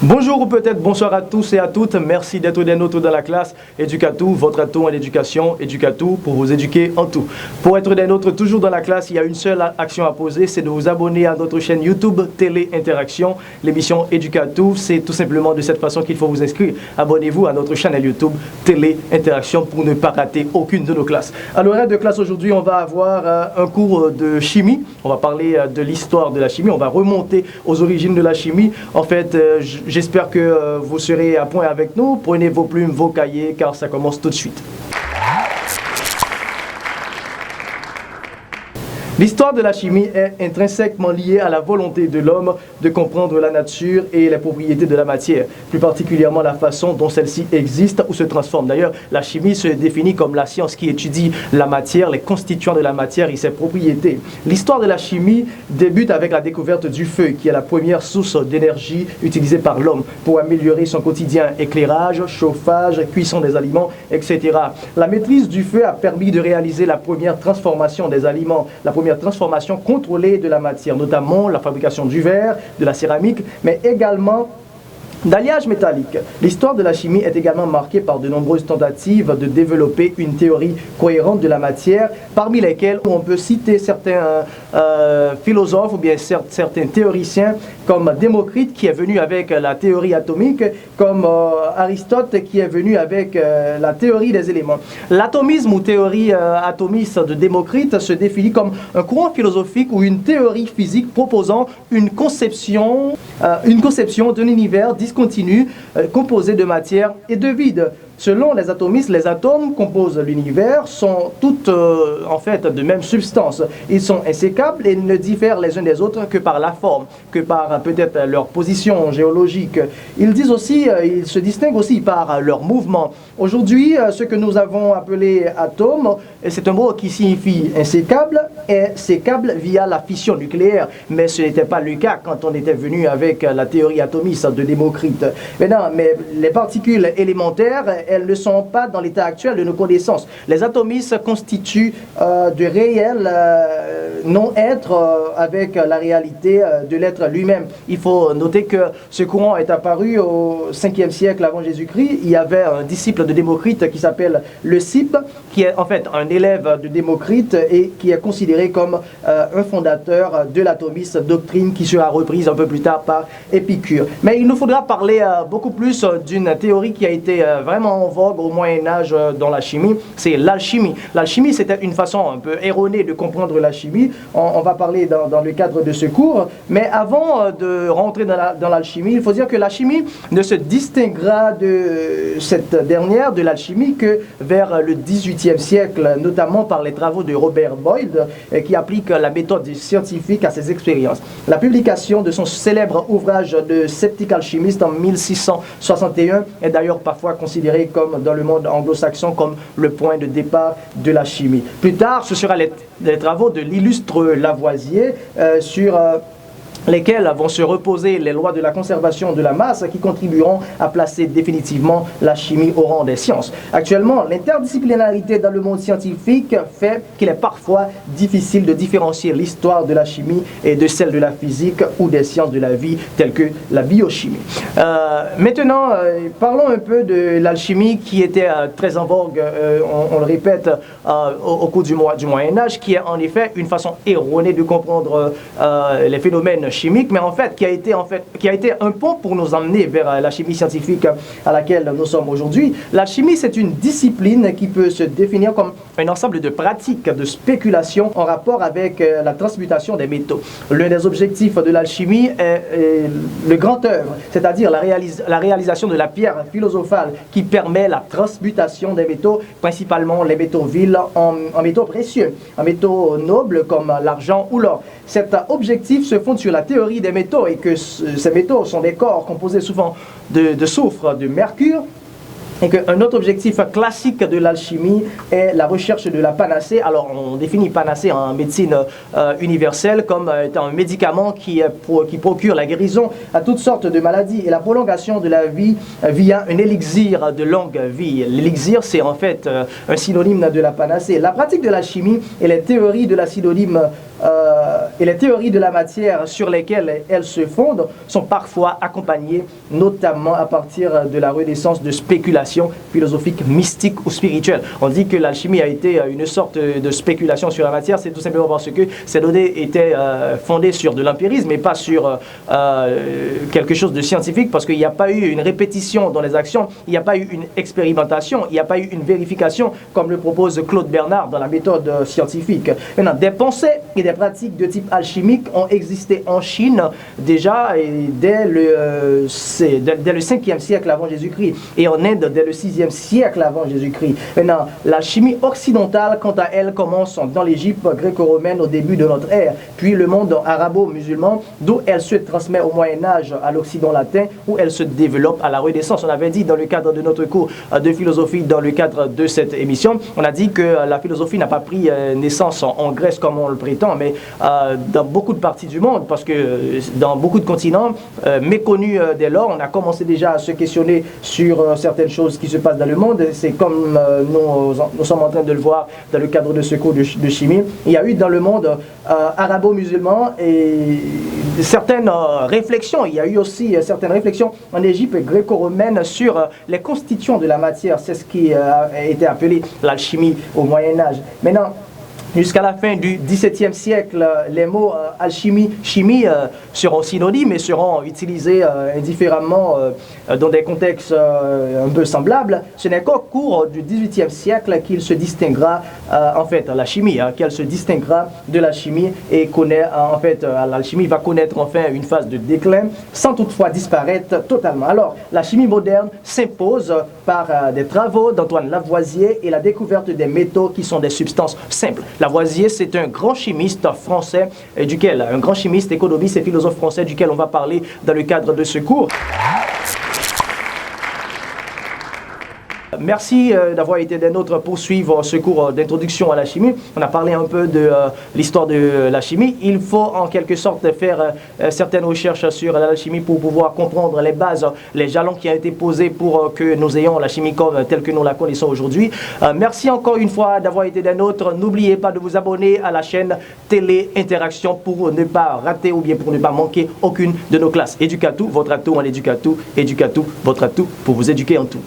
Bonjour ou peut-être bonsoir à tous et à toutes. Merci d'être des nôtres dans la classe Éducatou, votre atout en éducation, Éducatou pour vous éduquer en tout. Pour être des nôtres toujours dans la classe, il y a une seule action à poser, c'est de vous abonner à notre chaîne YouTube Télé Interaction. L'émission Éducatou, c'est tout simplement de cette façon qu'il faut vous inscrire. Abonnez-vous à notre chaîne YouTube Télé Interaction pour ne pas rater aucune de nos classes. À l'horaire de classe aujourd'hui, on va avoir un cours de chimie. On va parler de l'histoire de la chimie. On va remonter aux origines de la chimie. En fait, j'espère que vous serez à point avec nous. Prenez vos plumes, vos cahiers, car ça commence tout de suite. L'histoire de la chimie est intrinsèquement liée à la volonté de l'homme de comprendre la nature et les propriétés de la matière, plus particulièrement la façon dont celle-ci existe ou se transforme. D'ailleurs, la chimie se définit comme la science qui étudie la matière, les constituants de la matière et ses propriétés. L'histoire de la chimie débute avec la découverte du feu, qui est la première source d'énergie utilisée par l'homme pour améliorer son quotidien: éclairage, chauffage, cuisson des aliments, etc. La maîtrise du feu a permis de réaliser la première transformation des aliments, la première transformation contrôlée de la matière, notamment la fabrication du verre, de la céramique, mais également d'alliage métallique. L'histoire de la chimie est également marquée par de nombreuses tentatives de développer une théorie cohérente de la matière, parmi lesquelles on peut citer certains philosophes ou bien certains théoriciens comme Démocrite qui est venu avec la théorie atomique, comme Aristote qui est venu avec la théorie des éléments. L'atomisme ou théorie atomiste de Démocrite se définit comme un courant philosophique ou une théorie physique proposant une conception d'un univers discontinu composé de matière et de vide. Selon les atomistes, les atomes composent l'univers, sont toutes en fait de même substance. Ils sont insécables et ne diffèrent les uns des autres que par la forme, que par peut-être leur position géologique. Ils se distinguent aussi par leur mouvement. Aujourd'hui, ce que nous avons appelé atome, c'est un mot qui signifie insécable et sécable via la fission nucléaire. Mais ce n'était pas le cas quand on était venu avec la théorie atomiste de Démocrite. Mais les particules élémentaires, elles ne sont pas dans l'état actuel de nos connaissances. Les atomistes constituent de réels non-êtres avec la réalité de l'être lui-même. Il faut noter que ce courant est apparu au 5e siècle avant Jésus-Christ. Il y avait un disciple de Démocrite qui s'appelle Leucippe, qui est en fait un élève de Démocrite et qui est considéré comme un fondateur de l'atomisme, doctrine qui sera reprise un peu plus tard par Épicure. Mais il nous faudra parler beaucoup plus d'une théorie qui a été vraiment en vogue au Moyen-Âge dans la chimie, c'est l'alchimie. L'alchimie, c'était une façon un peu erronée de comprendre la chimie. On va parler dans le cadre de ce cours, mais avant de rentrer dans l'alchimie, il faut dire que la chimie ne se distinguera de cette dernière, de l'alchimie, que vers le XVIIIe siècle, notamment par les travaux de Robert Boyle, qui applique la méthode scientifique à ses expériences. La publication de son célèbre ouvrage de sceptique alchimiste en 1661 est d'ailleurs parfois considérée comme dans le monde anglo-saxon comme le point de départ de la chimie. Plus tard, ce sera les travaux de l'illustre Lavoisier sur lesquels vont se reposer les lois de la conservation de la masse qui contribueront à placer définitivement la chimie au rang des sciences. Actuellement, l'interdisciplinarité dans le monde scientifique fait qu'il est parfois difficile de différencier l'histoire de la chimie et de celle de la physique ou des sciences de la vie telles que la biochimie. Maintenant, parlons un peu de l'alchimie qui était très en vogue, on le répète, au cours du Moyen-Âge, qui est en effet une façon erronée de comprendre les phénomènes chimique, mais en fait qui a été un pont pour nous emmener vers la chimie scientifique à laquelle nous sommes aujourd'hui. La chimie, c'est une discipline qui peut se définir comme un ensemble de pratiques de spéculation en rapport avec la transmutation des métaux. L'un des objectifs de l'alchimie est le grand œuvre, c'est-à-dire la réalisation de la pierre philosophale qui permet la transmutation des métaux, principalement les métaux vils en métaux précieux, en métaux nobles comme l'argent ou l'or. Cet objectif se fonde sur la théorie des métaux et que ces métaux sont des corps composés souvent de soufre, de mercure, et qu'un autre objectif classique de l'alchimie est la recherche de la panacée. Alors on définit panacée en médecine universelle comme étant un médicament qui procure la guérison à toutes sortes de maladies et la prolongation de la vie via un élixir de longue vie. L'élixir, c'est en fait un synonyme de la panacée. La pratique de la chimie et les théories de la synonyme les théories de la matière sur lesquelles elles se fondent sont parfois accompagnées, notamment à partir de la renaissance de spéculations philosophiques, mystiques ou spirituelles. On dit que l'alchimie a été une sorte de spéculation sur la matière, c'est tout simplement parce que ces données étaient fondées sur de l'empirisme et pas sur quelque chose de scientifique, parce qu'il n'y a pas eu une répétition dans les actions, il n'y a pas eu une expérimentation, il n'y a pas eu une vérification comme le propose Claude Bernard dans la méthode scientifique. Maintenant, des pensées et des pratiques de type alchimique ont existé en Chine déjà et dès le 5e siècle avant Jésus-Christ et en Inde dès le 6e siècle avant Jésus-Christ. Maintenant, l'alchimie occidentale, quant à elle, commence dans l'Égypte gréco-romaine au début de notre ère, puis le monde arabo-musulman, d'où elle se transmet au Moyen-Âge à l'Occident latin, où elle se développe à la Renaissance. On avait dit dans le cadre de notre cours de philosophie, dans le cadre de cette émission, on a dit que la philosophie n'a pas pris naissance en Grèce comme on le prétend, mais dans beaucoup de parties du monde, parce que dans beaucoup de continents méconnus dès lors, on a commencé déjà à se questionner sur certaines choses qui se passent dans le monde. C'est comme nous sommes en train de le voir dans le cadre de ce cours de chimie. Il y a eu dans le monde arabo-musulman et certaines réflexions. Il y a eu aussi certaines réflexions en Égypte gréco-romaine sur les constituants de la matière. C'est ce qui a été appelé l'alchimie au Moyen-Âge. Maintenant, jusqu'à la fin du XVIIe siècle, les mots alchimie, chimie seront synonymes et seront utilisés indifféremment dans des contextes un peu semblables. Ce n'est qu'au cours du XVIIIe siècle qu'il se distinguera, en fait, la chimie, qu'elle se distinguera de la chimie et connaît, en fait, l'alchimie va connaître enfin une phase de déclin sans toutefois disparaître totalement. Alors, la chimie moderne s'impose par des travaux d'Antoine Lavoisier et la découverte des métaux qui sont des substances simples. Lavoisier, c'est un grand chimiste français, un grand chimiste, économiste et philosophe français duquel on va parler dans le cadre de ce cours. Merci d'avoir été des nôtres pour suivre ce cours d'introduction à la chimie. On a parlé un peu de l'histoire de la chimie. Il faut en quelque sorte faire certaines recherches sur la chimie pour pouvoir comprendre les bases, les jalons qui ont été posés pour que nous ayons la chimie comme telle que nous la connaissons aujourd'hui. Merci encore une fois d'avoir été des nôtres. N'oubliez pas de vous abonner à la chaîne Télé Interaction pour ne pas rater ou bien pour ne pas manquer aucune de nos classes. Éducatou, votre atout en éducatou, éducatou, votre atout pour vous éduquer en tout.